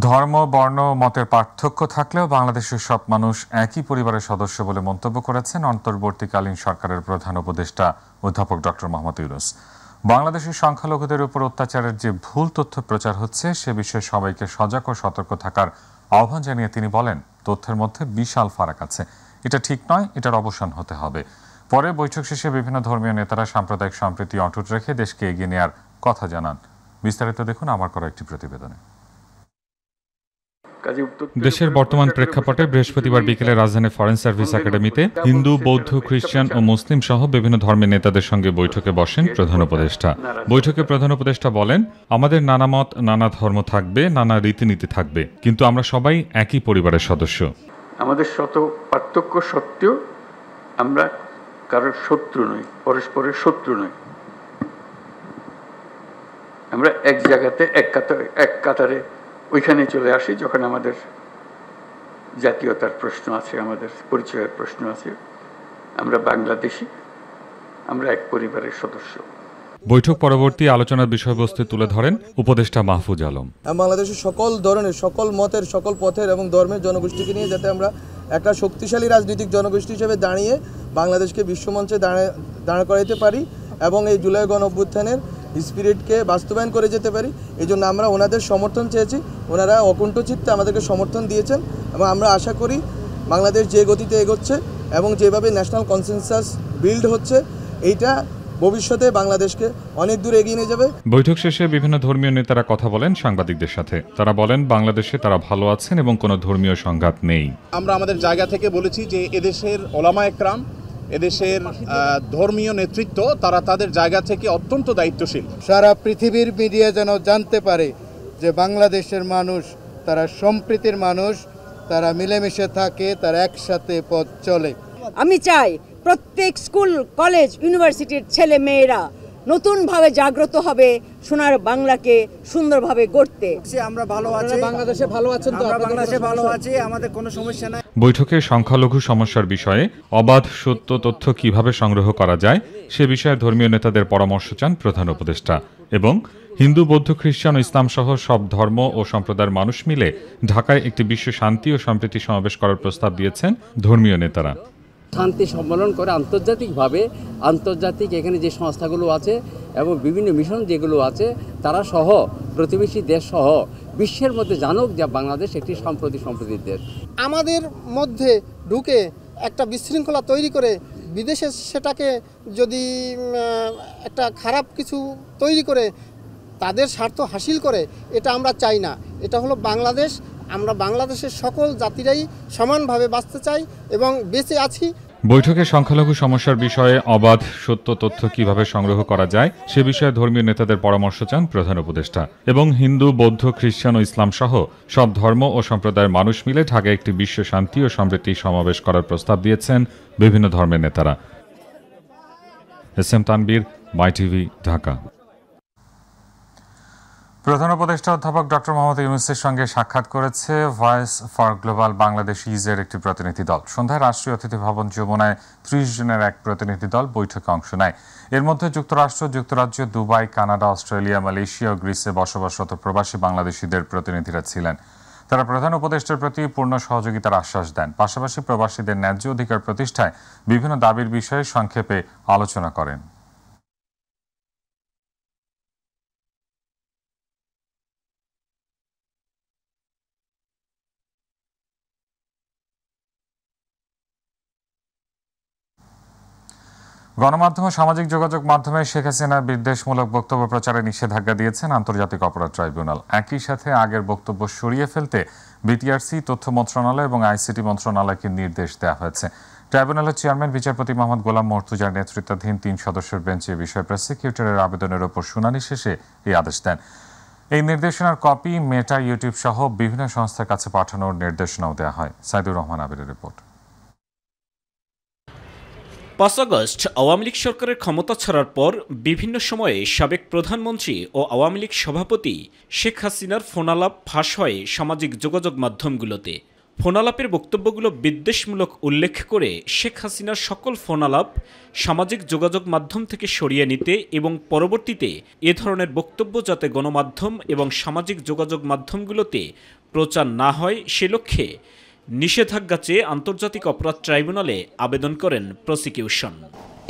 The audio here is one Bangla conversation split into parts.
ধর্ম, বর্ণ, মতের পার্থক্য থাকলেও বাংলাদেশের সব মানুষ একই পরিবারের সদস্য বলে মন্তব্য করেছেন অন্তর্বর্তীকালীন সরকারের প্রধান উপদেষ্টা অধ্যাপক ডক্টর মোহাম্মদ ইউনূস। বাংলাদেশের সংখ্যালঘুদের উপর অত্যাচারের যে ভুল তথ্য প্রচার হচ্ছে সে বিষয়ে সবাইকে সজাগ ও সতর্ক থাকার আহ্বান জানিয়ে তিনি বলেন, তথ্যের মধ্যে বিশাল ফারাক আছে, এটা ঠিক নয়, এটার অবসান হতে হবে। পরে বৈঠক শেষে বিভিন্ন ধর্মীয় নেতারা সাম্প্রদায়িক সম্প্রীতি অটুট রেখে দেশকে এগিয়ে নেওয়ার কথা জানান। বিস্তারিত দেখুন আমার করা একটি প্রতিবেদনে। দেশের বর্তমান প্রেক্ষাপটে বৃহস্পতিবার বিকেলে রাজধানী ফরেন সার্ভিস একাডেমিতে হিন্দু, বৌদ্ধ, খ্রিস্টান ও মুসলিম সহ বিভিন্ন ধর্মের নেতাদের সঙ্গে বৈঠকে বসেন প্রধান উপদেষ্টা। বৈঠকে প্রধান উপদেষ্টা বলেন, আমাদের নানা মত, নানা ধর্ম থাকবে, নানা রীতিনীতি থাকবে, কিন্তু আমরা সবাই একই পরিবারের সদস্য। আমাদের শত পার্থক্য সত্ত্বেও আমরা কারোর শত্রু নই, পরস্পরের শত্রু নই। আমরা এক জায়গাতে এক কাতারে ওইখানে চলে আসি যখন আমাদের জাতীয়তার প্রশ্ন আছে, আমাদের পরিচয়ের প্রশ্ন আছে। আমরা বাংলাদেশি, আমরা এক পরিবারের সদস্য। বৈঠক পরবর্তী আলোচনার বিষয়বস্তু তুলে ধরেন উপদেষ্টা মাহফুজ আলম। বাংলাদেশের সকল ধরনের, সকল মতের, সকল পথের এবং ধর্মের জনগোষ্ঠীকে নিয়ে যাতে আমরা একটা শক্তিশালী রাজনৈতিক জনগোষ্ঠী হিসেবে দাঁড়িয়ে বাংলাদেশকে বিশ্বমঞ্চে দাঁড় করাইতে পারি এবং এই জুলাই গণঅভ্যুত্থানের স্পিরিটকে বাস্তবায়ন করে যেতে পারি। এই জন্য আমরা ওনাদের সমর্থন চেয়েছি, ওনারা অকুণ্ঠ চিত্তে আমাদেরকে সমর্থন দিয়েছেন এবং আমরা আশা করি বাংলাদেশ যে গতিতে এগোচ্ছে এবং যেভাবে ন্যাশনাল কনসেনসাস বিল্ড হচ্ছে, এইটা ভবিষ্যতে বাংলাদেশকে অনেক দূর এগিয়ে নিয়ে যাবে। বৈঠক শেষে বিভিন্ন ধর্মীয় নেতারা কথা বলেন সাংবাদিকদের সাথে। তারা বলেন, বাংলাদেশে তারা ভালো আছেন এবং কোনো ধর্মীয় সংঘাত নেই। আমরা আমাদের জায়গা থেকে বলেছি যে এদেশের ওলামায়ে কেরাম, এদেশের ধর্মীয় নেতৃত্ব, তারা তাদের জায়গা থেকে অত্যন্ত দায়িত্বশীল। সারা পৃথিবীর মিডিয়া যেন জানতে পারে যে বাংলাদেশের মানুষ তারা সম্প্রীতির মানুষ, তারা মিলেমিশে থাকে, তারা একসাথে পথ চলে। আমি চাই প্রত্যেক স্কুল, কলেজ, ইউনিভার্সিটির ছেলে মেয়েরা নতুনভাবে জাগ্রত হবে সোনার বাংলাকে সুন্দরভাবে গড়তে। আমরা ভালো আছি, বাংলাদেশে ভালো আছেন তো? আমরা বাংলাদেশে ভালো আছি, আমাদের কোনো সমস্যা নাই। বৈঠকে সংখ্যালঘু সমস্যার বিষয়ে অবাধ সত্য তথ্য কিভাবে সংগ্রহ করা যায় সে বিষয়ে ধর্মীয় নেতাদের পরামর্শ চান প্রধান উপদেষ্টা এবং হিন্দু, বৌদ্ধ, খ্রিস্টান ও ইসলাম সহ সব ধর্ম ও সম্প্রদায়ের মানুষ মিলে ঢাকায় একটি বিশ্ব শান্তি ও সম্প্রীতি সমাবেশ করার প্রস্তাব দিয়েছেন ধর্মীয় নেতারা। শান্তি সম্মেলন করে আন্তর্জাতিকভাবে, আন্তর্জাতিক এখানে যে সংস্থাগুলো আছে এবং বিভিন্ন মিশন যেগুলো আছে, তারা সহ প্রতিবেশী দেশ সহ বিশ্বের মধ্যে জানুক যে বাংলাদেশ একটি সম্প্রতির দেশ। আমাদের মধ্যে ঢুকে একটা বিশৃঙ্খলা তৈরি করে বিদেশে সেটাকে যদি একটা খারাপ কিছু তৈরি করে তাদের স্বার্থ হাসিল করে, এটা আমরা চাই না। এটা হলো বাংলাদেশ, আমরা বাংলাদেশের সকল জাতিরাই সমানভাবে বাঁচতে চাই এবং বেঁচে আছি। বৈঠকে সংখ্যালঘু সমস্যার বিষয়ে অবাধ সত্য তথ্য কিভাবে সংগ্রহ করা যায় সে বিষয়ে ধর্মীয় নেতাদের পরামর্শ চান প্রধান উপদেষ্টা এবং হিন্দু, বৌদ্ধ, খ্রিস্টান ও ইসলাম সহ সব ধর্ম ও সম্প্রদায়ের মানুষ মিলে ঢাকায় একটি বিশ্ব শান্তি ও সমৃদ্ধি সমাবেশ করার প্রস্তাব দিয়েছেন বিভিন্ন ধর্মের নেতারা। এস এম তানবীর, মাই টিভি, ঢাকা। প্রধান উপদেষ্টা অধ্যাপক ডক্টর মোহাম্মদ ইউনূসের সঙ্গে সাক্ষাৎ করেছে ভয়েস ফর গ্লোবাল বাংলাদেশ ইজের একটি প্রতিনিধি দল। সন্ধ্যায় রাষ্ট্রীয় অতিথি ভবন যমুনায় ৩০ জনের এক প্রতিনিধি দল বৈঠকে অংশ নেয়। এর মধ্যে যুক্তরাষ্ট্র, যুক্তরাজ্য, দুবাই, কানাডা, অস্ট্রেলিয়া, মালয়েশিয়া ও গ্রিসে বসবাসরত প্রবাসী বাংলাদেশিদের প্রতিনিধিরা ছিলেন। তারা প্রধান উপদেষ্টার প্রতি পূর্ণ সহযোগিতার আশ্বাস দেন, পাশাপাশি প্রবাসীদের ন্যায্য অধিকার প্রতিষ্ঠায় বিভিন্ন দাবির বিষয়ে সংক্ষেপে আলোচনা করেন। গণমাধ্যম ও সামাজিক যোগাযোগ মাধ্যমে শেখ হাসিনার বিদ্বেষমূলক বক্তব্য প্রচারে নিষেধাজ্ঞা দিয়েছেন আন্তর্জাতিক অপরাধ ট্রাইব্যুনাল। একই সাথে আগের বক্তব্য সরিয়ে ফেলতে বিটিআরসি, তথ্য মন্ত্রণালয় এবং আইসিটি মন্ত্রণালয়কে নির্দেশ দেওয়া হয়েছে। ট্রাইব্যুনালের চেয়ারম্যান বিচারপতি মোহাম্মদ গোলাম মর্তুজার নেতৃত্বাধীন ৩ সদস্যের বেঞ্চ এ বিষয়ে প্রসিকিউটরের আবেদনের ওপর শুনানি শেষে এই আদেশ দেন। এই নির্দেশনার কপি মেটা, ইউটিউব সহ বিভিন্ন সংস্থার কাছে পাঠানোর নির্দেশনাও দেওয়া হয়। সাইদুর রহমান আবিরের রিপোর্ট। ৫ আগস্ট আওয়ামী লীগ সরকারের ক্ষমতা ছাড়ার পর বিভিন্ন সময়ে সাবেক প্রধানমন্ত্রী ও আওয়ামী লীগ সভাপতি শেখ হাসিনার ফোনালাপ ফাঁস হয় সামাজিক যোগাযোগ মাধ্যমগুলোতে। ফোনালাপের বক্তব্যগুলো বিদ্বেষমূলক উল্লেখ করে শেখ হাসিনার সকল ফোনালাপ সামাজিক যোগাযোগ মাধ্যম থেকে সরিয়ে নিতে এবং পরবর্তীতে এ ধরনের বক্তব্য যাতে গণমাধ্যম এবং সামাজিক যোগাযোগ মাধ্যমগুলোতে প্রচার না হয় সে লক্ষ্যে নিষেধাজ্ঞা চেয়ে আন্তর্জাতিক অপরাধ ট্রাইব্যুনালে আবেদন করেন প্রসিকিউশন।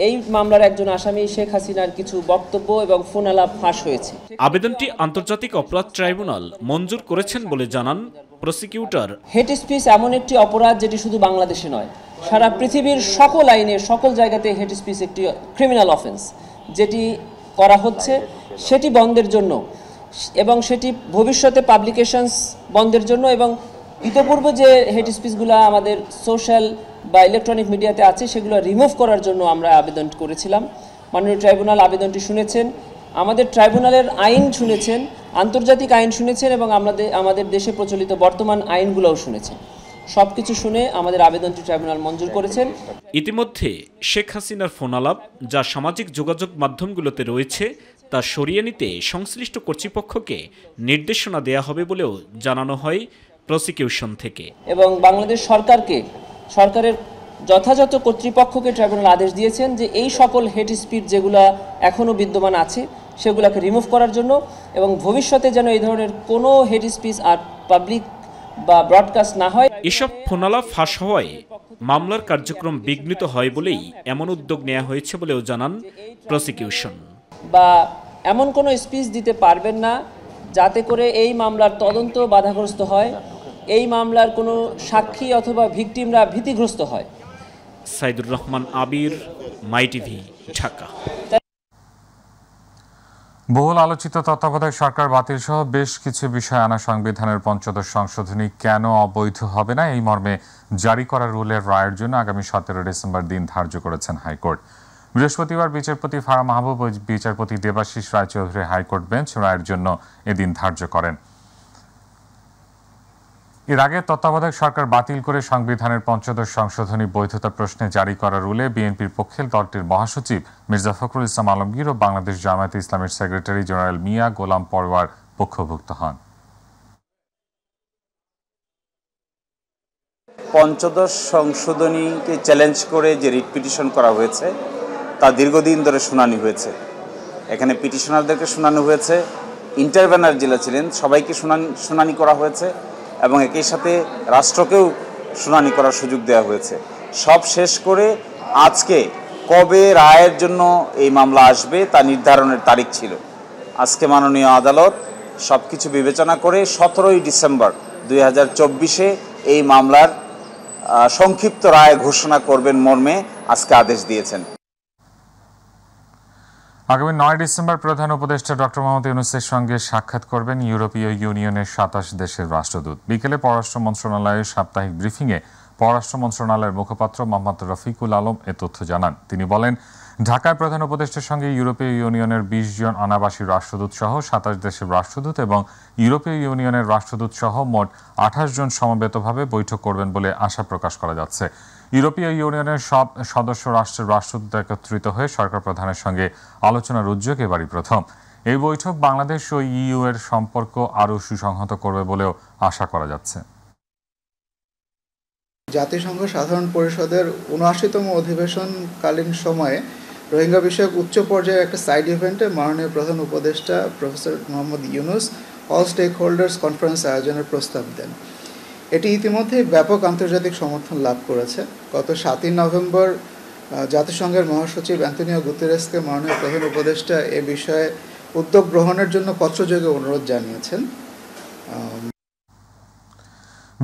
এই মামলার একজন আসামি শেখ হাসিনার কিছু বক্তব্য এবং ফোনালাপ ফাঁস হয়েছে। আবেদনটি আন্তর্জাতিক অপরাধ ট্রাইব্যুনাল মঞ্জুর করেছেন বলে জানান প্রসিকিউটর। হেট স্পিচ এমন একটি অপরাধ যেটি শুধু বাংলাদেশে নয়, সারা পৃথিবীর সকল আইনে সকল জায়গাতে হেট স্পিচ একটি ক্রিমিনাল অফেন্স, যেটি করা হচ্ছে সেটি বন্ধের জন্য এবং সেটি ভবিষ্যতে পাবলিকেশনস বন্ধের জন্য এবং ইতিপূর্বে যে হেট স্পিচগুলো আমাদের সোশ্যাল বা ইলেকট্রনিক মিডিয়াতে আছে সেগুলো রিমুভ করার জন্য আমরা আবেদন করেছিলাম। মাননীয় ট্রাইব্যুনাল আবেদনটি শুনেছেন, আমাদের ট্রাইব্যুনালের আইন শুনেছেন, আন্তর্জাতিক আইন শুনেছেন এবং আমাদের দেশে প্রচলিত বর্তমান আইনগুলোও শুনেছেন। সব কিছু শুনে আমাদের আবেদনটি ট্রাইব্যুনাল মঞ্জুর করেছেন। ইতিমধ্যে শেখ হাসিনার ফোনালাপ যা সামাজিক যোগাযোগ মাধ্যমগুলোতে রয়েছে তা সরিয়ে নিতে সংশ্লিষ্ট কর্তৃপক্ষকে নির্দেশনা দেয়া হবে বলেও জানানো হয় প্রসিকিউশন থেকে। এবং বাংলাদেশ সরকারের যথাযথ কর্তৃপক্ষকে ট্রাইব্যুনাল আদেশ দিয়েছেন যে এই সকল হেট স্পিচ যেগুলো এখনও বিদ্যমান আছে সেগুলোকে রিমুভ করার জন্য এবং ভবিষ্যতে যেন এই ধরনের কোনো হেট স্পিচ আর পাবলিক বা ব্রডকাস্ট না হয়। এসব ফোনালাপ ফাঁস হওয়ায় মামলার কার্যক্রম বিঘ্নিত হয় বলেই এমন উদ্যোগ নেওয়া হয়েছে বলেও জানান প্রসিকিউশন। বা এমন কোনো স্পিচ দিতে পারবেন না যাতে করে এই মামলার তদন্ত বাধাগ্রস্ত হয়, এই মামলার কোনো সাক্ষী অথবা ভিকটিমরা ভীতিগ্রস্ত হয়। সাইদুর রহমান আবির, মাই টিভি, ঢাকা। বহুল আলোচিত তত্ত্বাবধায়ক সরকার বাতিল সহ বেশ কিছু বিষয় আনা সংবিধানের ৫৫ সংশোধনী কেন অবৈধ হবে না এই মর্মে জারি করা রুলের রায়ের জন্য আগামী ১৭ ডিসেম্বর দিন ধার্য করেছেন হাইকোর্ট। বৃহস্পতিবার বিচারপতি ফারা মাহবুব ও বিচারপতি দেবাশিস রায়চৌধুরী হাইকোর্ট বেঞ্চ রায়ের জন্য এদিন ধার্য করেন। এর আগে তত্ত্বাবধায়ক সরকার বাতিল করে সংবিধানের ৫৫ সংশোধনী বৈধতা প্রশ্নে জারি করা রুলে বিএনপির পক্ষে দলটির মহাসচিব মির্জা ফখরুল ইসলাম আলমগীর ও বাংলাদেশ জামায়াতে ইসলামের সেক্রেটারি জেনারেল মিয়া গোলাম পরওয়ার পক্ষভুক্ত হন। ৫৫ সংশোধনীকে চ্যালেঞ্জ করে যে রিট পিটিশন করা হয়েছে তা দীর্ঘদিন ধরে শুনানি হয়েছে। এখানে পিটিশনারদেরকে শুনানি হয়েছে, ইন্টারভেনার জেলা ছিলেন সবাইকে শুনানি করা হয়েছে এবং একই সাথে রাষ্ট্রকেও শুনানি করার সুযোগ দেওয়া হয়েছে। সব শেষ করে আজকে কবে রায়ের জন্য এই মামলা আসবে তা নির্ধারণের তারিখ ছিল। আজকে মাননীয় আদালত সব কিছু বিবেচনা করে ১৭ই ডিসেম্বর ২০২৪-এ এই মামলার সংক্ষিপ্ত রায় ঘোষণা করবেন মর্মে আজকে আদেশ দিয়েছেন। আগামী ৯ ডিসেম্বর প্রধান উপদেষ্টা ডক্টর মোহাম্মদ ইউনূসের সঙ্গে সাক্ষাৎ করবেন ইউরোপীয় ইউনিয়নের ২৭ দেশের রাষ্ট্রদূত। বিকেলে পররাষ্ট্র মন্ত্রণালয়ের সাপ্তাহিক ব্রিফিংয়ে পররাষ্ট্র মন্ত্রণালয়ের মুখপাত্র মোহাম্মদ রফিকুল আলম এ তথ্য জানান। তিনি বলেন, ঢাকায় প্রধান উপদেষ্টার সঙ্গে ইউরোপীয় ইউনিয়নের ২০ জন অনাবাসী রাষ্ট্রদূত সহ ২৭ দেশের রাষ্ট্রদূত এবং ইউরোপীয় ইউনিয়নের রাষ্ট্রদূত সহ মোট ২৮ জন সমবেতভাবে বৈঠক করবেন বলে আশা প্রকাশ করা যাচ্ছে। ইউরোপীয় ইউনিয়নের সব সদস্য রাষ্ট্রের রাষ্ট্রদূত একত্রিত হয়ে সরকার প্রধানের সঙ্গে আলোচনার উদ্যোগ এবারই প্রথম। এই বৈঠক বাংলাদেশ ও ইইউ এর সম্পর্ক আরও সুসংহত করবে বলেও আশা করা যাচ্ছে। জাতিসংঘ সাধারণ পরিষদের ৭৯তম অধিবেশনকালীন সময়ে রোহিঙ্গা বিষয়ক উচ্চ পর্যায়ের একটা সাইড ইভেন্টে মাননীয় প্রধান উপদেষ্টা professor Mohammad Yunus all stakeholders conference আয়োজনের প্রস্তাব দেন। এটি ইতিমধ্যেই ব্যাপক আন্তর্জাতিক সমর্থন লাভ করেছে। গত ৭ই নভেম্বর জাতিসংঘের মহাসচিব অ্যান্তোনিও গুতেরেসকে মাননীয় প্রধান উপদেষ্টা এ বিষয়ে উদ্যোগ গ্রহণের জন্য পত্রযোগে অনুরোধ জানিয়েছেন।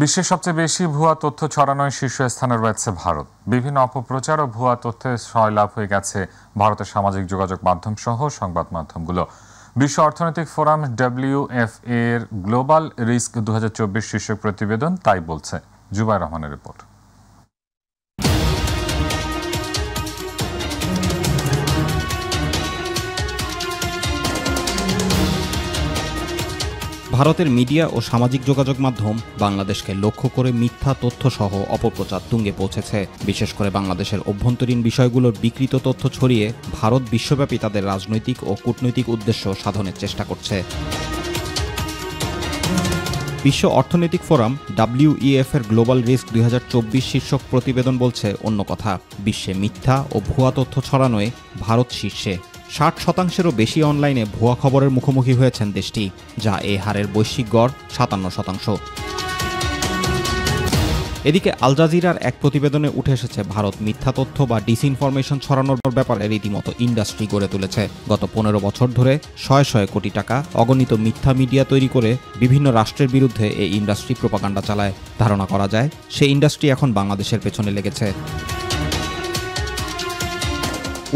বিশ্বের সবচেয়ে বেশি ভুয়া তথ্য ছড়ানোয় শীর্ষস্থানে রয়েছে ভারত। বিভিন্ন অপপ্রচার ও ভুয়া তথ্যে সয়লাভ হয়ে গেছে ভারতের সামাজিক যোগাযোগ মাধ্যম সহ সংবাদ মাধ্যমগুলো। বিশ্ব অর্থনৈতিক ফোরাম WFA এর গ্লোবাল রিস্ক ২০২৪ শীর্ষক প্রতিবেদন তাই বলছে। জুবাইর রহমানের রিপোর্ট। ভারতের মিডিয়া ও সামাজিক যোগাযোগ মাধ্যম বাংলাদেশকে লক্ষ্য করে মিথ্যা তথ্য সহ অপপ্রচার তুঙ্গে পৌঁছেছে। বিশেষ করে বাংলাদেশের অভ্যন্তরীণ বিষয়গুলোর বিকৃত তথ্য ছড়িয়ে ভারত বিশ্বব্যাপী তাদের রাজনৈতিক ও কূটনৈতিক উদ্দেশ্য সাধনের চেষ্টা করছে। বিশ্ব অর্থনৈতিক ফোরাম WEF এর গ্লোবাল রিস্ক ২০২৪ শীর্ষক প্রতিবেদন বলছে অন্য কথা। বিশ্বে মিথ্যা ও ভুয়া তথ্য ছড়ানোয় ভারত শীর্ষে। 60%-এরও বেশি অনলাইনে ভুয়া খবরের মুখোমুখি হয়েছেন দেশটি, যা এ হারের বৈশ্বিক গড় 57%। এদিকে আল জাজিরার এক প্রতিবেদনে উঠে এসেছে ভারত মিথ্যা তথ্য বা ডিসইনফরমেশন ছড়ানোর ব্যাপারে রীতিমতো ইন্ডাস্ট্রি গড়ে তুলেছে। গত 15 বছর ধরে শয়ে শয়ে কোটি টাকা অগণিত মিথ্যা মিডিয়া তৈরি করে বিভিন্ন রাষ্ট্রের বিরুদ্ধে এই ইন্ডাস্ট্রি প্রোপাগান্ডা চালায়। ধারণা করা যায় সেই ইন্ডাস্ট্রি এখন বাংলাদেশের পেছনে লেগেছে।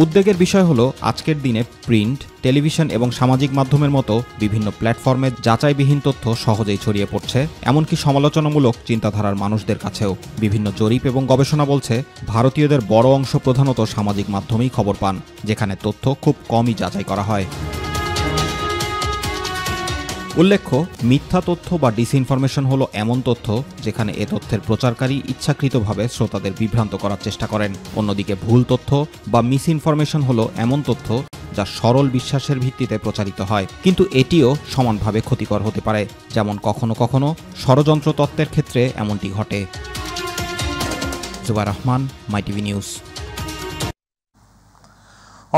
উদ্বেগের বিষয় হলো আজকের দিনে প্রিন্ট, টেলিভিশন এবং সামাজিক মাধ্যমের মতো বিভিন্ন প্ল্যাটফর্মে যাচাইবিহীন তথ্য সহজেই ছড়িয়ে পড়ছে, এমনকি সমালোচনামূলক চিন্তাধারার মানুষদের কাছেও। বিভিন্ন জরিপ এবং গবেষণা বলছে ভারতীয়দের বড় অংশ প্রধানত সামাজিক মাধ্যমেই খবর পান, যেখানে তথ্য খুব কমই যাচাই করা হয়। উল্লেখ্য, মিথ্যা তথ্য বা ডিসইনফরমেশন হলো এমন তথ্য যেখানে এ তথ্যের প্রচারকারী ইচ্ছাকৃতভাবে শ্রোতাদের বিভ্রান্ত করার চেষ্টা করেন। অন্যদিকে ভুল তথ্য বা মিসইনফরমেশন হলো এমন তথ্য যা সরল বিশ্বাসের ভিত্তিতে প্রচারিত হয়, কিন্তু এটিও সমানভাবে ক্ষতিকর হতে পারে, যেমন কখনো কখনো ষড়যন্ত্র তত্ত্বের ক্ষেত্রে এমনটি ঘটে। জুবাইর রহমান, মাইটিভি নিউজ।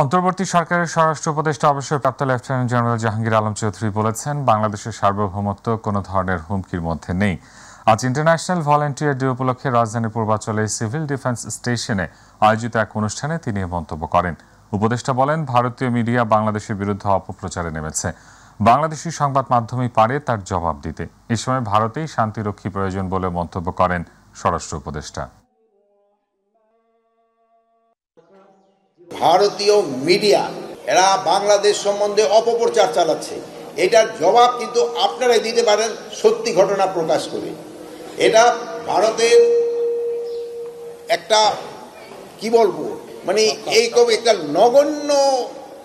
অন্তর্বর্তী সরকারের স্বরাষ্ট্র উপদেষ্টা অবসরপ্রাপ্ত লেফটেন্যান্ট জেনারেল জাহাঙ্গীর আলম চৌধুরী বলেছেন, বাংলাদেশের সার্বভৌমত্ব কোনো ধরনের হুমকির মধ্যে নেই। আজ ইন্টারন্যাশনাল ভলান্টিয়ার ডে উপলক্ষে রাজধানীর পূর্বাঞ্চলে সিভিল ডিফেন্স স্টেশনে আয়োজিত এক অনুষ্ঠানে তিনি এ মন্তব্য করেন। উপদেষ্টা বলেন, ভারতীয় মিডিয়া বাংলাদেশের বিরুদ্ধে অপপ্রচারে নেমেছে। বাংলাদেশি সংবাদ মাধ্যমই পারে তার জবাব দিতে। এ সময় ভারতেই শান্তিরক্ষী প্রয়োজন বলে মন্তব্য করেন স্বরাষ্ট্র উপদেষ্টা। ভারতীয় মিডিয়া এরা বাংলাদেশ সম্বন্ধে অপপ্রচার চালাচ্ছে, এটার জবাব কিন্তু আপনারাই দিতে পারেন সত্যি ঘটনা প্রকাশ করে। এটা ভারতের একটা কি বলবো, মানে এইরকম একটা নগণ্য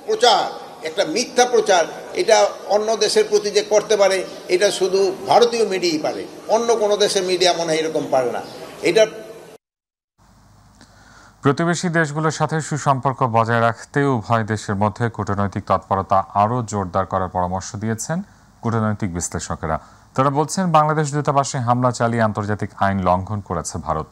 প্রচার, একটা মিথ্যা প্রচার, এটা অন্য দেশের প্রতি যে করতে পারে এটা শুধু ভারতীয় মিডিয়াই পারে, অন্য কোনো দেশের মিডিয়া মনে হয় এরকম পারে না। এটা প্রতিবেশী দেশগুলোর সাথে সুসম্পর্ক বজায় রাখতে উভয় দেশের মধ্যে কূটনৈতিক তৎপরতা আরও জোরদার করার পরামর্শ দিয়েছেন কূটনৈতিক বিশ্লেষকেরা। তারা বলছেন, বাংলাদেশ দূতাবাসে হামলা চালিয়ে আন্তর্জাতিক আইন লঙ্ঘন করেছে ভারত।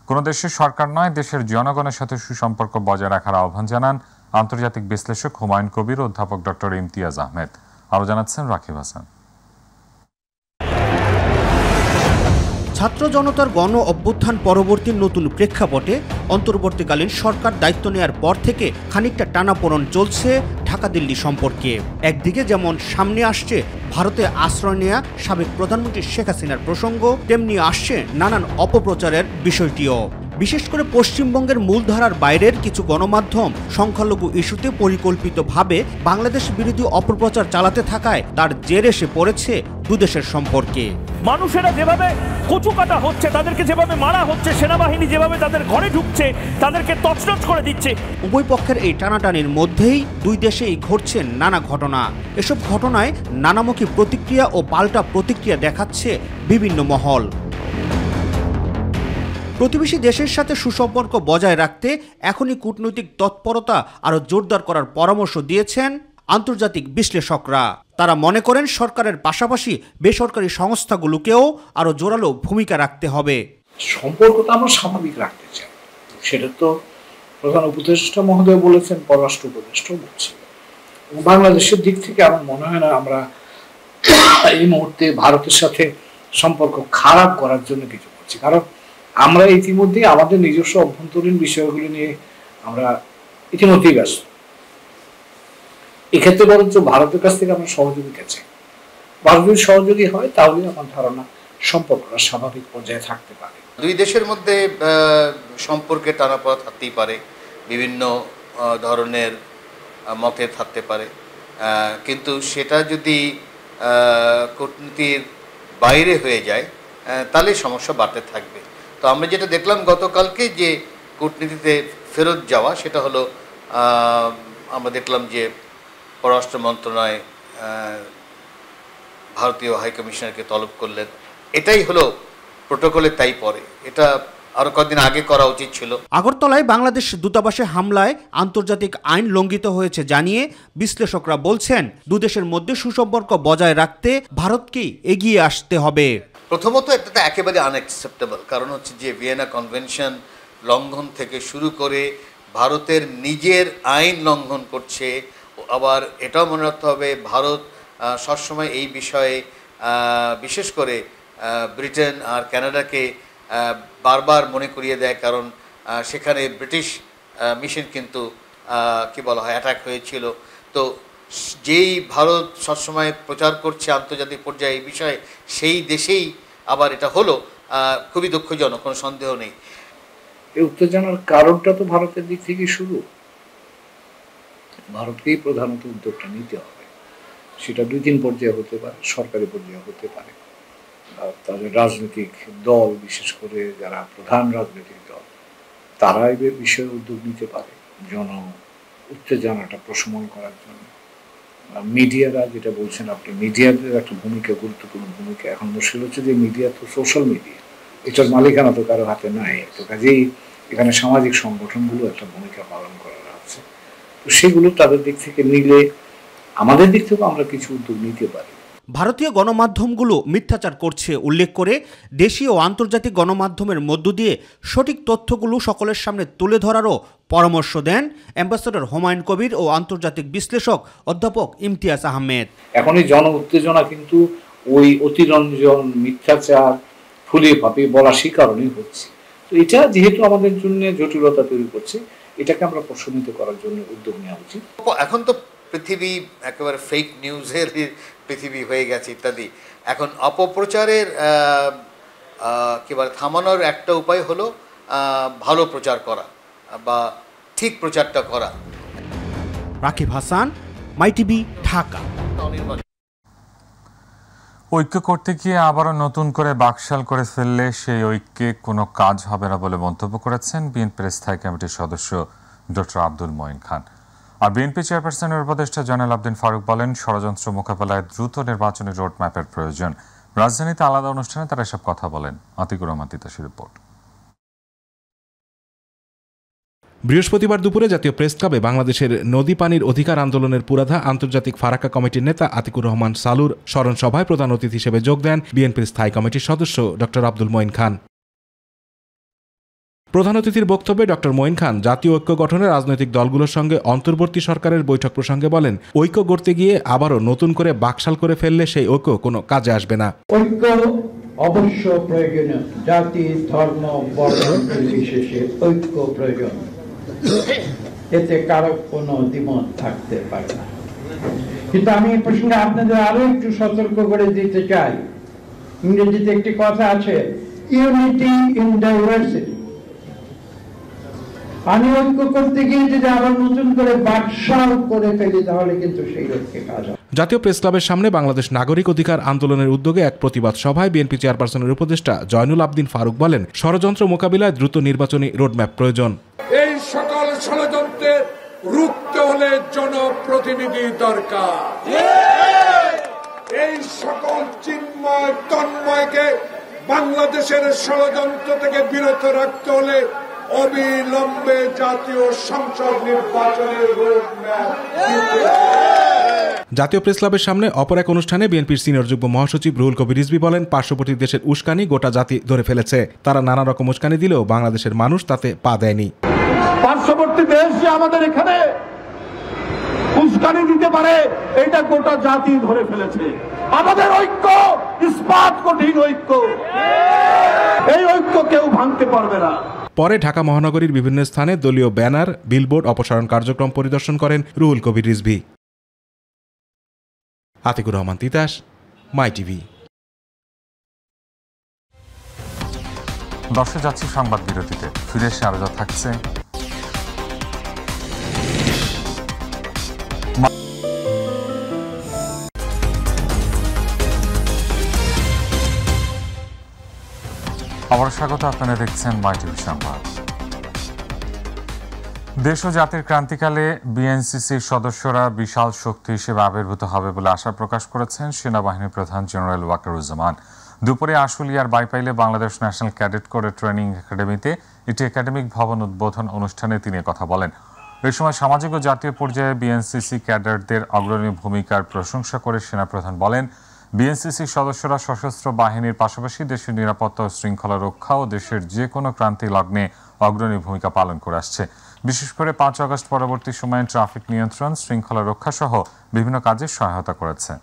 কোনো দেশের সরকার নয়, দেশের জনগণের সাথে সুসম্পর্ক বজায় রাখার আহ্বান জানান আন্তর্জাতিক বিশ্লেষক হুমায়ুন কবির ও অধ্যাপক ডক্টর ইমতিয়াজ আহমেদ। আরও জানাচ্ছেন রাকিব হাসান। ছাত্র জনতার গণ অভ্যুত্থান পরবর্তী নতুন প্রেক্ষাপটে অন্তর্বর্তীকালীন সরকার দায়িত্ব নেয়ার পর থেকে খানিকটা টানাপোড়েন চলছে ঢাকা দিল্লি সম্পর্কে। একদিকে যেমন সামনে আসছে ভারতে আশ্রয় নেয়া সাবেক প্রধানমন্ত্রী শেখ হাসিনার প্রসঙ্গ, তেমনি আসছে নানান অপপ্রচারের বিষয়টিও। বিশেষ করে পশ্চিমবঙ্গের মূলধারার বাইরের কিছু গণমাধ্যম সংখ্যালঘু ইস্যুতে পরিকল্পিতভাবে বাংলাদেশ বিরোধী অপপ্রচার চালাতে থাকায় তার জের এসে পড়েছে দুদেশের সম্পর্কে। মানুষেরা যেভাবে কচু কাটা হচ্ছে, তাদেরকে যেভাবে মারা হচ্ছে, সেনাবাহিনী যেভাবে তাদের ঘরে ঢুকছে, তাদেরকে তছনছ করে দিচ্ছে। উভয় পক্ষের এই টানাটানির মধ্যেই দুই দেশেই ঘটছে নানা ঘটনা। এসব ঘটনায় নানামুখী প্রতিক্রিয়া ও পাল্টা প্রতিক্রিয়া দেখাচ্ছে বিভিন্ন মহল। প্রতিবেশী দেশের সাথে সুসম্পর্ক বজায় রাখতে এখনই কূটনৈতিক তৎপরতা আরও জোরদার করার পরামর্শ দিয়েছেন আন্তর্জাতিক বিশ্লেষকরা। তারা মনে করেন সরকারের পাশাপাশি বেসরকারি সংস্থাগুলোকেও আরও জোরালো ভূমিকা রাখতে হবে। সম্পর্কটা আমরা স্বাভাবিক রাখতে চাই, সেটা তো প্রধান উপদেষ্টা মহোদয় বলেছেন, পররাষ্ট্র উপদেষ্টাও বলছেন। বাংলাদেশের দিক থেকে আমার মনে হয় না আমরা এই মুহূর্তে ভারতের সাথে সম্পর্ক খারাপ করার জন্য কিছু করছি, কারণ আমরা ইতিমধ্যে আমাদের নিজস্ব অভ্যন্তরীণ বিষয়গুলি নিয়ে আমরা ইতিমধ্যেই ব্যস্ত। এক্ষেত্রে বরঞ্চ ভারতের কাছ থেকে আমরা সহযোগিতা চাই। ভারত যদি সহযোগী হয় তাহলে আমার ধারণা সম্পর্কটা স্বাভাবিক পর্যায়ে থাকতে পারে। দুই দেশের মধ্যে সম্পর্কে টানাপোড়া থাকতেই পারে, বিভিন্ন ধরনের মতের থাকতে পারে, কিন্তু সেটা যদি কূটনীতির বাইরে হয়ে যায় তাহলে সমস্যা বাড়তে থাকবে। তো আমরা যেটা দেখলাম গতকালকে যে কূটনীতিতে ফেরত যাওয়া, সেটা হলো আমরা দেখলাম যে পররাষ্ট্র মন্ত্রণালয় ভারতীয় হাইকমিশনারকে তলব করলেন। এটাই হলো প্রোটোকলে, তাই পরে এটা আরো কয়েকদিন আগে করা উচিত ছিল। আগরতলায় বাংলাদেশ দূতাবাসে হামলায় আন্তর্জাতিক আইন লঙ্ঘিত হয়েছে জানিয়ে বিশ্লেষকরা বলছেন, দুদেশের মধ্যে সুসম্পর্ক বজায় রাখতে ভারতকেই এগিয়ে আসতে হবে। প্রথমত এটা একেবারে আনএক্সেপ্টেবল, কারণ হচ্ছে যে ভিয়েনা কনভেনশন লঙ্ঘন থেকে শুরু করে ভারতের নিজের আইন লঙ্ঘন করছে, আবার এটাও মনে রাখতে হবে ভারত সবসময় এই বিষয়ে বিশেষ করে ব্রিটেন আর কানাডাকে বারবার মনে করিয়ে দেয়, কারণ সেখানে ব্রিটিশ মিশন কিন্তু কি বলা হয় অ্যাটাক হয়েছিল। তো যেই ভারত সবসময় প্রচার করছে আন্তর্জাতিক পর্যায়ে এই বিষয়ে, সেই দেশেই আবার এটা হলো, খুবই দুঃখজনক, কোনো সন্দেহ নেই। এই উত্তেজনার কারণটা তো ভারতের দিক থেকে শুরু, ভারতকেই প্রধানত উদ্যোগটা নিতে হবে। সেটা 2-3 পর্যায়ে হতে পারে, সরকারি পর্যায়ে হতে পারে, তাদের রাজনৈতিক দল, বিশেষ করে যারা প্রধান রাজনৈতিক দল, তারা এই বিষয়ে উদ্যোগ নিতে পারে জন উত্তেজনাটা প্রশমন করার জন্য। মিডিয়ারা যেটা বলছেন আপনি, মিডিয়াদের একটা ভূমিকা, গুরুত্বপূর্ণ ভূমিকা। এখন মুশকিল হচ্ছে যে মিডিয়া তো সোশ্যাল মিডিয়া, এটার মালিকানা তো কারো হাতে নাই, তো কাজেই এখানে সামাজিক সংগঠনগুলো একটা ভূমিকা পালন করার আছে। তো সেগুলো তাদের দিক থেকে নিলে আমাদের দিক থেকেও আমরা কিছু উদ্যোগ নিতে পারি। ভারতীয় গণমাধ্যমগুলো মিথ্যাচার করছে উল্লেখ করে দেশীয় ও আন্তর্জাতিক গণমাধ্যমের মধ্য দিয়ে সঠিক তথ্যগুলো সকলের সামনে তুলে ধরারও পরামর্শ দেন অ্যাম্বাসেডর হুমায়ুন কবির ও আন্তর্জাতিক বিশ্লেষক অধ্যাপক ইমতিয়াজ আহমেদ। এখন এই জন উত্তেজনা কিন্তু ওই অতিরঞ্জন, মিথ্যাচার, ফুলিয়ে ফাঁপিয়ে বলা সেই কারণেই হচ্ছে। তো এটা যেহেতু আমাদের জন্য জটিলতা তৈরি করছে, এটাকে আমরা প্রশমিত করার জন্য উদ্যোগ নেওয়া উচিত। এখন তো পৃথিবী একেবারে ফেক নিউজের পৃথিবী হয়ে গেছে ইত্যাদি। এখন অপপ্রচারের কি বলে থামানোর একটা উপায় হলো ভালো প্রচার করা বা ঠিক প্রচারটা করা। রাকিব হাসান, মাই টিভি, ঢাকা। ঐক্য করতে গিয়ে আবারও নতুন করে বাকশাল করে ফেললে সেই ঐক্যে কোনো কাজ হবে না বলে মন্তব্য করেছেন বিএনপির স্থায়ী কমিটির সদস্য ডক্টর আব্দুল মঈন খান। আর বিএনপি চেয়ারপারসনের উপদেষ্টা জয়নুল আবদিন ফারুক বলেন, ষড়যন্ত্র মোকাবেলায় দ্রুত নির্বাচনী রোডম্যাপের প্রয়োজন। রাজধানীতে আলাদা অনুষ্ঠানে তারা এসব কথা বলেন। আতিকুর রহমান তিতাসের রিপোর্ট। বৃহস্পতিবার দুপুরে জাতীয় প্রেস ক্লাবে বাংলাদেশের নদী পানির অধিকার আন্দোলনের পুরাধা আন্তর্জাতিক ফারাক্কা কমিটির নেতা আতিকুর রহমান সালুর স্মরণ সভায় প্রধান অতিথি হিসেবে যোগ দেন বিএনপির স্থায়ী কমিটির সদস্য ডক্টর আব্দুল মঈন খান। প্রধান অতিথির বক্তব্যে ডক্টর মঈন খান জাতীয় ঐক্য গঠনে রাজনৈতিক দলগুলোর সঙ্গে অন্তর্বর্তী সরকারের বৈঠক প্রসঙ্গে বলেন, ঐক্য গড়তে গিয়ে আবারও নতুন করে বাকশাল করে ফেললে সেই ঐক্য কোনো কাজে আসবে না। ঐক্য অবশ্য প্রয়োজনীয়, জাতি, ধর্ম, বর্ণ নির্বিশেষে ঐক্য প্রয়োজন, এতে কারো কোনো দ্বিমত থাকতে পারে না। কিন্তু আমি এই প্রসঙ্গে আপনাদের আরো একটু সতর্ক করে দিতে চাই। ইংরেজিতে একটি কথা আছে, ইউনিটি ইন ডাইভার্সিটি। আমি ঐক্য করতে গিয়ে যদি আবার নতুন করে বাকশাল করে ফেলি, তাহলে কিন্তু সেই ঐক্যে কাজ হবে। জাতীয় প্রেস ক্লাবের সামনে বাংলাদেশ নাগরিক অধিকার আন্দোলনের উদ্যোগে এক প্রতিবাদ সভায় বিএনপি চেয়ারপারসনের উপদেষ্টা জয়নুল আবদিন ফারুক বলেন, ষড়যন্ত্র মোকাবিলায় দ্রুত নির্বাচনী রোডম্যাপ প্রয়োজন। এই সকল ষড়যন্ত্রের রুখতে হলে জনপ্রতিনিধি দরকার। এই সকল চিন্ময় তন্ময়কে বাংলাদেশের ষড়যন্ত্র থেকে বিরত রাখতে হলে অবিলম্বে জাতীয় সংসদ নির্বাচনের রোডম্যাপ। জাতীয় প্রেস ক্লাবের সামনে অপর এক অনুষ্ঠানে বিএনপির সিনিয়র যুগ্ম মহাসচিব রুহুল কবির রিজভী বলেন, পার্শ্ববর্তী দেশের উস্কানি গোটা জাতি ধরে ফেলেছে। তারা নানা রকম উস্কানি দিলেও বাংলাদেশের মানুষ তাতে পা দেয়নি। পার্শ্ববর্তী দেশ যে আমাদের এখানে উস্কানি দিতে পারে, এটা গোটা জাতি ধরে ফেলেছে। আমাদের ঐক্য ইস্পাত কঠিন ঐক্য, এই ঐক্য কেউ ভাঙতে পারবে না। পরে ঢাকা মহানগরীর বিভিন্ন স্থানে দলীয় ব্যানার, বিলবোর্ড অপসারণ কার্যক্রম পরিদর্শন করেন রুহুল কবির রিজভী। আতিকুর রহমান তিতাস, মাই টিভি। দর্শক যাচ্ছি সংবাদ বিরতিতে, ফিরে এসে আরো যা থাকছে। আবার স্বাগত, আপনারা দেখছেন মাই টিভি সংবাদ। দেশ ও জাতির ক্রান্তিকালে বিএনসিসির সদস্যরা বিশাল শক্তি হিসেবে আবির্ভূত হবে বলে আশা প্রকাশ করেছেন সেনাবাহিনীর প্রধান জেনারেল ওয়াকারুজ্জামান। দুপুরে আশুলিয়ার বাইপাইলে Bangladesh national cadet corps training একাডেমিতে একটি একাডেমিক ভবন উদ্বোধন অনুষ্ঠানে তিনি কথা বলেন। এই সময় সামাজিক ও জাতীয় পর্যায়ে বিএনসিসি ক্যাডারদের অগ্রণী ভূমিকার প্রশংসা করে সেনাপ্রধান বলেন, বিএনসিসির সদস্যরা সশস্ত্র বাহিনীর পাশাপাশি দেশের নিরাপত্তা ও শৃঙ্খলা রক্ষা ও দেশের যে কোনো ক্রান্তি লগ্নে অগ্রণী ভূমিকা পালন করে আসছে। বিশেষ করে 5 আগস্ট পরবর্তী সময়ে ট্রাফিক নিয়ন্ত্রণ, শৃঙ্খলা রক্ষা সহ বিভিন্ন কাজে সহায়তা করেছে।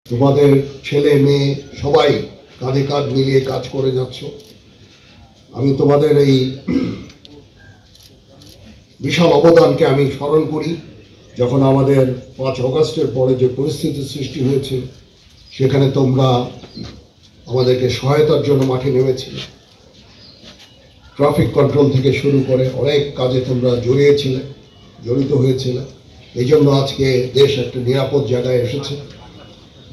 তোমাদের ছেলে মেয়ে সবাই কাঁধে কাঁধ মিলিয়ে কাজ করে যাচ্ছ। আমি তোমাদের এই বিশাল অবদানকে আমি স্মরণ করি। যখন আমাদের 5 আগস্টের পরে যে পরিস্থিতির সৃষ্টি হয়েছে, সেখানে তোমরা আমাদেরকে সহায়তার জন্য মাঠে নেমেছিলে। ট্রাফিক কন্ট্রোল থেকে শুরু করে অনেক কাজে তোমরা জড়িত হয়েছিলে। এই জন্য আজকে দেশ একটা নিরাপদ জায়গায় এসেছে।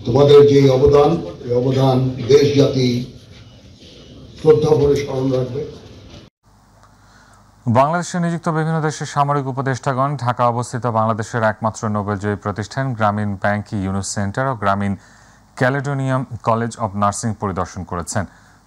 তোমাদের যে অবদান, এই অবদান দেশ জাতি শ্রদ্ধা ভরে স্মরণ রাখবে। বাংলাদেশে নিযুক্ত বিভিন্ন দেশের সামরিক উপদেষ্টাগণ ঢাকা অবস্থিত বাংলাদেশের একমাত্র নোবেলজয়ী প্রতিষ্ঠান গ্রামীণ ব্যাংক ইউনুস সেন্টার ও গ্রামীণ ক্যালেডোনিয়াম কলেজ অব নার্সিং পরিদর্শন করেছেন।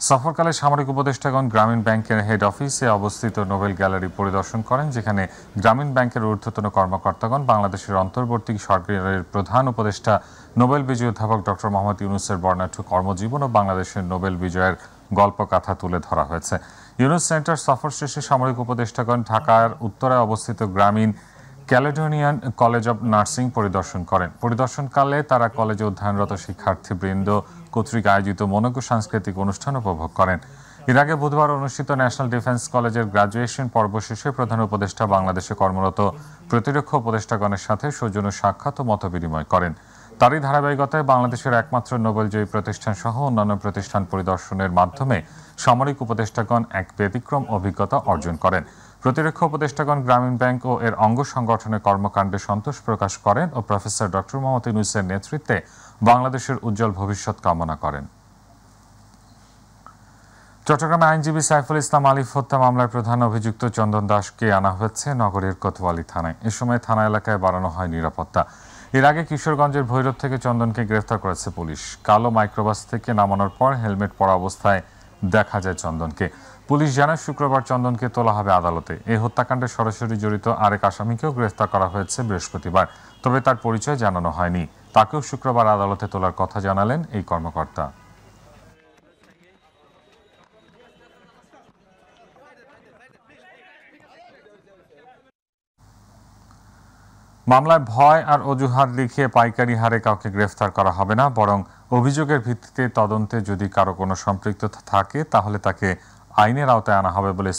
সফরকালে সামরিক উপদেষ্টাগণ গ্রামীণ ব্যাংকের হেড অফিসে অবস্থিত নোবেল গ্যালারি পরিদর্শন করেন, যেখানে গ্রামীণ ব্যাংকের ঊর্ধ্বতন কর্মকর্তাগণ বাংলাদেশের অন্তর্বর্তী সরকারের প্রধান উপদেষ্টা নোবেল বিজয়ী অধ্যাপক ডক্টর মোহাম্মদ ইউনুসের বর্ণাঢ্য কর্মজীবন ও বাংলাদেশের নোবেল বিজয়ের গল্পকাথা তুলে ধরা হয়েছে। ইউনুস সেন্টার সফর শেষে সামরিক উপদেষ্টাগণ ঢাকার উত্তরায় অবস্থিত গ্রামীণ ক্যালেডোনিয়ান কলেজ অব নার্সিং পরিদর্শন করেন। পরিদর্শনকালে তারা কলেজে অধ্যয়নরত শিক্ষার্থীবৃন্দ কর্তৃক আয়োজিত মনোজ্ঞ সাংস্কৃতিক অনুষ্ঠান উপভোগ করেন। এর আগে বুধবার অনুষ্ঠিত ন্যাশনাল ডিফেন্স কলেজের গ্রাজুয়েশন পর্ব শেষে প্রধান উপদেষ্টা বাংলাদেশে কর্মরত প্রতিরক্ষা উপদেষ্টাগণের সাথে সৌজন্য সাক্ষাৎ ও মতবিনিময় করেন। তারই ধারাবাহিকতায় বাংলাদেশের একমাত্র নোবেলজয়ী প্রতিষ্ঠান সহ অন্যান্য প্রতিষ্ঠান পরিদর্শনের মাধ্যমে সামরিক উপদেষ্টাগণ এক ব্যতিক্রম অভিজ্ঞতা অর্জন করেন। প্রতিরক্ষা উপদেষ্টাগণ গ্রামীণ ব্যাংক ও এর অঙ্গ সংগঠনের কর্মকাণ্ডে সন্তোষ প্রকাশ করেন ও প্রফেসর ডক্টর মোহাম্মদ ইউনুসের নেতৃত্বে বাংলাদেশের উজ্জ্বল ভবিষ্যৎ কামনা করেন। চট্টগ্রামে আইনজীবী সাইফুল ইসলাম আলিফ হত্যা মামলার প্রধান অভিযুক্ত চন্দন দাসকে আনা হয়েছে নগরীর কোতোয়ালি থানায়। এ সময় থানা এলাকায় বাড়ানো হয় নিরাপত্তা। এর আগে কিশোরগঞ্জের ভৈরব থেকে চন্দনকে গ্রেফতার করেছে পুলিশ। কালো মাইক্রোবাস থেকে নামানোর পর হেলমেট পরা অবস্থায় দেখা যায় চন্দনকে। পুলিশ জানায় শুক্রবার চন্দনকে তোলা হবে আদালতে। এই হত্যাকাণ্ডে সরাসরি জড়িত আরেক আসামিকেও গ্রেফতার করা হয়েছে বৃহস্পতিবার, তবে তার পরিচয় জানানো হয়নি। তাকেও শুক্রবার আদালতে তোলার কথা জানালেন এই কর্মকর্তা। মামলায় ভয় আর অজুহাত লিখিয়ে পাইকারি হারে কাউকে গ্রেফতার করা হবে না, বরং অভিযোগের ভিত্তিতে তদন্তে যদি কারো কোনো সম্পৃক্ততা থাকে তাহলে তাকে আইনের আওতায় আনা হবে বলে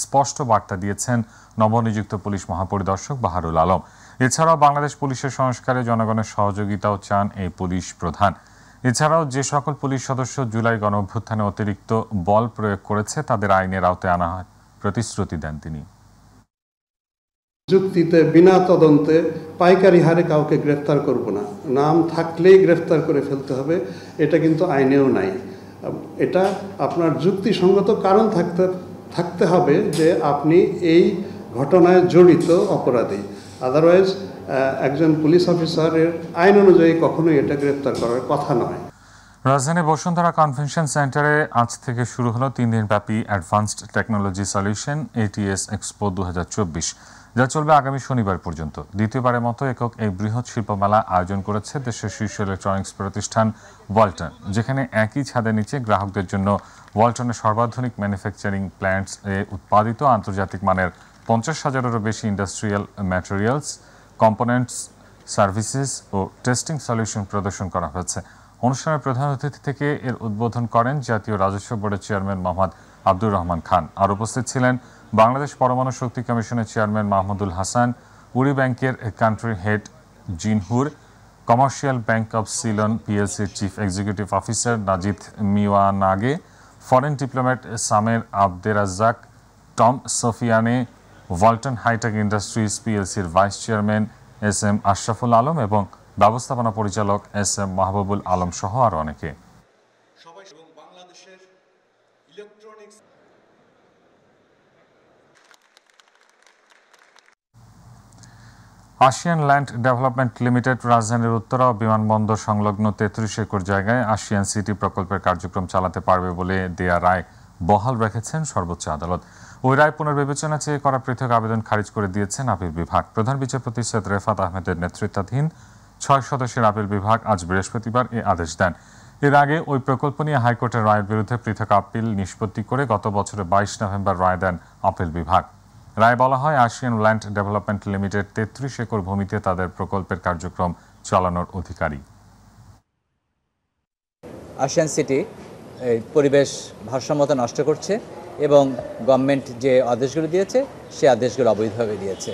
স্পষ্ট বার্তা দিয়েছেন নবনিযুক্ত পুলিশ মহাপরিদর্শক বাহারুল আলম। এছাড়াও বাংলাদেশ পুলিশের সংস্কারে জনগণের সহযোগিতাও চান এই পুলিশ প্রধান। এছাড়াও যে সকল পুলিশ সদস্য জুলাই গণঅভ্যুত্থানে অতিরিক্ত বল প্রয়োগ করেছে তাদের আইনের আওতায় আনা প্রতিশ্রুতি দেন তিনি। যুক্তিতে বিনা তদন্তে পাইকারি হারে কাউকে গ্রেফতার করব না, নাম থাকলেই গ্রেফতার করে ফেলতে হবে, এটা কিন্তু আইনেও নাই। এটা আপনার যুক্তিসঙ্গত কারণ থাকতে হবে যে আপনি এই ঘটনায় জড়িত অপরাধী, আদারওয়াইজ একজন পুলিশ অফিসারের আইন অনুযায়ী কখনোই এটা গ্রেফতার করার কথা নয়। রাজধানী বসুন্ধরা কনভেনশন সেন্টারে আজ থেকে শুরু হলো 3 দিনব্যাপী advanced technology solution ATS expo 2024, যা চলবে আগামী শনিবার পর্যন্ত। দ্বিতীয়বারের মতো একক এই বৃহৎ শিল্পমেলা আয়োজন করেছে দেশের শীর্ষ ইলেকট্রনিক্স প্রতিষ্ঠান ওয়ালটন, যেখানে একই ছাদের নিচে গ্রাহকদের জন্য ওয়ালটনের সর্বাধুনিক ম্যানুফ্যাকচারিং প্ল্যান্টস এ উৎপাদিত আন্তর্জাতিক মানের 50,000-এরও বেশি ইন্ডাস্ট্রিয়াল ম্যাটেরিয়ালস, কম্পোনেন্টস, সার্ভিসেস ও টেস্টিং সলিউশন প্রদর্শন করা হয়েছে। অনুষ্ঠানের প্রধান অতিথি থেকে এর উদ্বোধন করেন জাতীয় রাজস্ব বোর্ডের চেয়ারম্যান মোহাম্মদ আব্দুর রহমান খান। আর উপস্থিত ছিলেন বাংলাদেশ পরমাণু শক্তি কমিশনের চেয়ারম্যান মাহমুদুল হাসান, উরি ব্যাংকের country head Jinhur, Commercial Bank of Ceylon PLCর chief executive officer Najith Mewanage, foreign diplomat Samer Abderrazak, Tom Sofiane, Walton Hi-Tech Industries PLCর vice chairman SM Ashraful Alam এবং ব্যবস্থাপনা পরিচালক SM মাহবুবুল আলম সহ আরও অনেকে। আশিয়ান ল্যান্ড ডেভেলপমেন্ট লিমিটেড রাজধানীর উত্তরা বিমানবন্দর সংলগ্ন 33 একর জায়গায় আশিয়ান সিটি প্রকল্পের কার্যক্রম চালাতে পারবে বলে দেয়া রায় বহাল রেখেছেন সর্বোচ্চ আদালত। ওই রায় পুনর্বিবেচনা চেয়ে করা পৃথক আবেদন খারিজ করে দিয়েছেন আপিল বিভাগ। প্রধান বিচারপতি সৈয়দ রেফাত আহমেদের নেতৃত্বাধীন 6 সদস্যের আপিল বিভাগ আজ বৃহস্পতিবার এ আদেশ দেন। এর আগে ওই প্রকল্প নিয়ে হাইকোর্টের রায়ের বিরুদ্ধে পৃথক আপিল নিষ্পত্তি করে গত বছরের 22 নভেম্বর রায় দেন আপিল বিভাগ। রায় বলা হয়, Ashiyan land development limited 33 acre ভূমিতে তাদের প্রকল্পের কার্যক্রম চালানোর অধিকারী। আশিয়ান সিটি পরিবেশ ভারসাম্যতা নষ্ট করছে এবং গভর্নমেন্ট যে আদেশগুলো দিয়েছে সে আদেশগুলো অবৈধভাবে দিয়েছে।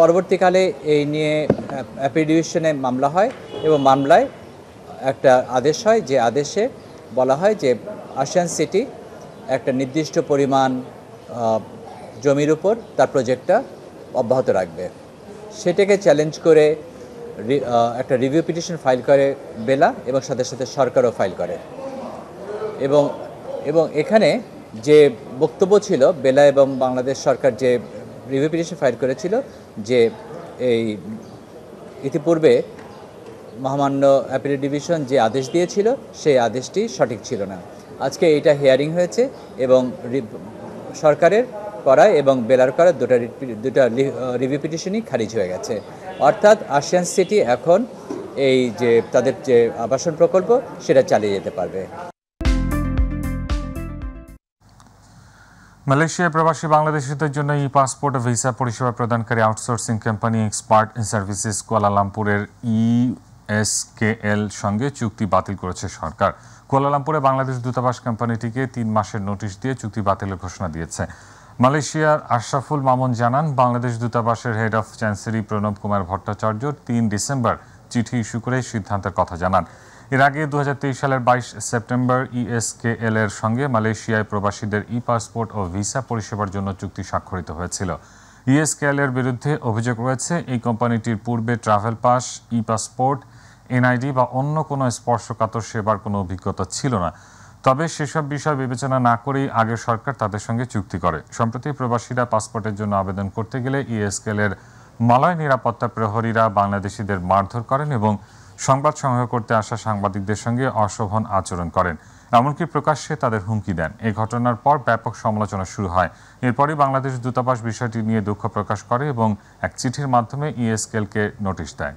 পরবর্তীকালে এই নিয়ে অ্যাপিল ডিভিশনে মামলা হয় এবং মামলায় একটা আদেশ হয়, যে আদেশে বলা হয় যে আশিয়ান সিটি একটা নির্দিষ্ট পরিমাণ জমির উপর তার প্রজেক্টটা অব্যাহত রাখবে। সেটাকে চ্যালেঞ্জ করে একটা রিভিউ পিটিশন ফাইল করে বেলা এবং সাথে সাথে সরকারও ফাইল করে। এবং এখানে যে বক্তব্য ছিল বেলা এবং বাংলাদেশ সরকার যে রিভিউ পিটিশন ফাইল করেছিল, যে এই ইতিপূর্বে মহামান্য অ্যাপিল ডিভিশন যে আদেশ দিয়েছিল সেই আদেশটি সঠিক ছিল না। আজকে এইটা হিয়ারিং হয়েছে এবং সরকারের করা এবং বেলার করা দুটা রিভিউ পিটিশনই খারিজ হয়ে গেছে। অর্থাৎ আশিয়ান সিটি এখন এই যে তাদের যে আবাসন প্রকল্প সেটা চালিয়ে যেতে পারবে। মালয়েশিয়ায় প্রবাসী বাংলাদেশিদের জন্য ই পাসপোর্ট ও ভিসা পরিষেবা প্রদানকারী আউটসোর্সিং কোম্পানি এক্সপার্ট সার্ভিসেস কুয়ালালামপুরের ESKL সঙ্গে চুক্তি বাতিল করেছে সরকার। কুয়ালালামপুরে বাংলাদেশ দূতাবাস কোম্পানিটিকে 3 মাসের নোটিশ দিয়ে চুক্তি বাতিলের ঘোষণা দিয়েছে। মালয়েশিয়ার আশরাফুল মামুন জানান, বাংলাদেশ দূতাবাসের head of chancery Pranab Kumar Bhattacharya 3 December চিঠি ইস্যু করে সিদ্ধান্তের কথা জানান। এর আগে 2023 সালের 22 সেপ্টেম্বর ESKL এর সঙ্গে মালয়েশিয়ায় প্রবাসীদের ই পাসপোর্ট ও ভিসা পরিষেবার জন্য চুক্তি স্বাক্ষরিত হয়েছিল। ESKL এর বিরুদ্ধে অভিযোগ রয়েছে, এই কোম্পানিটির পূর্বে ট্রাভেল পাস, ই পাসপোর্ট, NID বা অন্য কোনো স্পর্শকাতর সেবার কোনো অভিজ্ঞতা ছিল না। তবে সেসব বিষয় বিবেচনা না করেই আগের সরকার তাদের সঙ্গে চুক্তি করে। সম্প্রতি প্রবাসীরা পাসপোর্টের জন্য আবেদন করতে গেলে ESKL এর মালয় নিরাপত্তা প্রহরীরা বাংলাদেশিদের মারধর করেন এবং সংবাদ সংগ্রহ করতে আসা সাংবাদিকদের সঙ্গে অশোভন আচরণ করেন, এমনকি প্রকাশ্যে তাদের হুমকি দেন। এই ঘটনার পর ব্যাপক সমালোচনা শুরু হয়। এরপরই বাংলাদেশ দূতাবাস বিষয়টি নিয়ে দুঃখ প্রকাশ করে এবং এক চিঠির মাধ্যমে ESKL-কে নোটিশ দেয়।